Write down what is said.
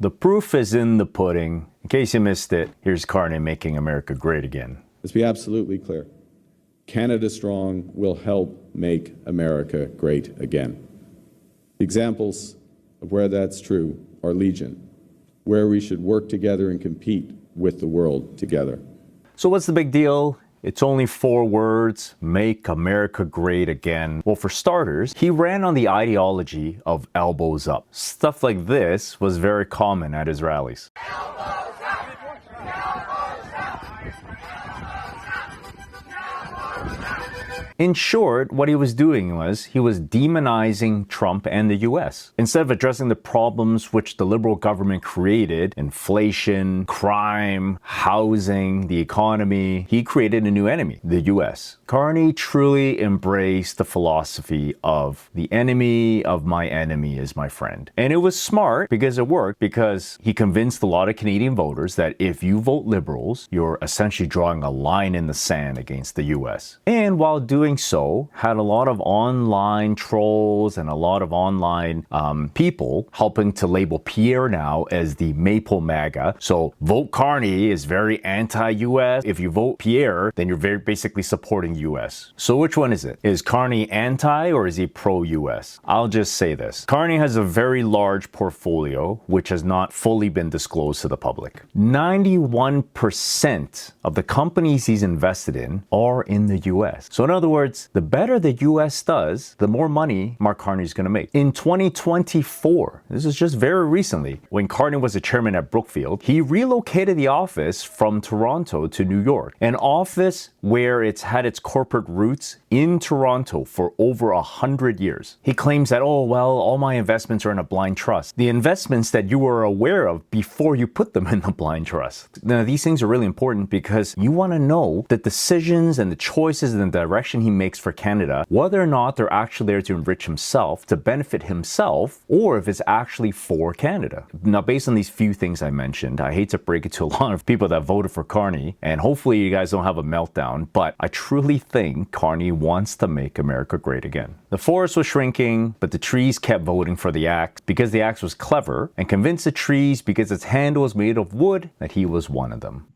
The proof is in the pudding. In case you missed it, here's Carney making America great again. Let's be absolutely clear. Canada Strong will help make America great again. Examples of where that's true are legion, where we should work together and compete with the world together. So what's the big deal? It's only 4 words: make America great again. Well, for starters, he ran on the ideology of elbows up. Stuff like this was very common at his rallies. In short, what he was doing was he was demonizing Trump and the US. Instead of addressing the problems which the liberal government created, inflation, crime, housing, the economy, he created a new enemy, the US. Carney truly embraced the philosophy of the enemy of my enemy is my friend. And it was smart because it worked, because he convinced a lot of Canadian voters that if you vote Liberals, you're essentially drawing a line in the sand against the US. And while doing so, had a lot of online trolls and a lot of online people helping to label Pierre now as the Maple MAGA. So vote Carney is very anti-US. If you vote Pierre, then you're very basically supporting US. So which one is it? Is Carney anti or is he pro-US? I'll just say this. Carney has a very large portfolio which has not fully been disclosed to the public. 91% of the companies he's invested in are in the US. So in other words, the better the US does, the more money Mark Carney is going to make. In 2024, this is just very recently, when Carney was a chairman at Brookfield, he relocated the office from Toronto to New York, an office where it's had its corporate roots in Toronto for over 100 years. He claims that, oh, well, all my investments are in a blind trust. The investments that you were aware of before you put them in the blind trust. Now, these things are really important because you want to know the decisions and the choices and the direction he makes for Canada, whether or not they're actually there to enrich himself, to benefit himself, or if it's actually for Canada. Now, based on these few things I mentioned, I hate to break it to a lot of people that voted for Carney, and hopefully you guys don't have a meltdown, but I truly think Carney wants to make America great again. The forest was shrinking, but the trees kept voting for the axe because the axe was clever and convinced the trees because its handle was made of wood that he was one of them.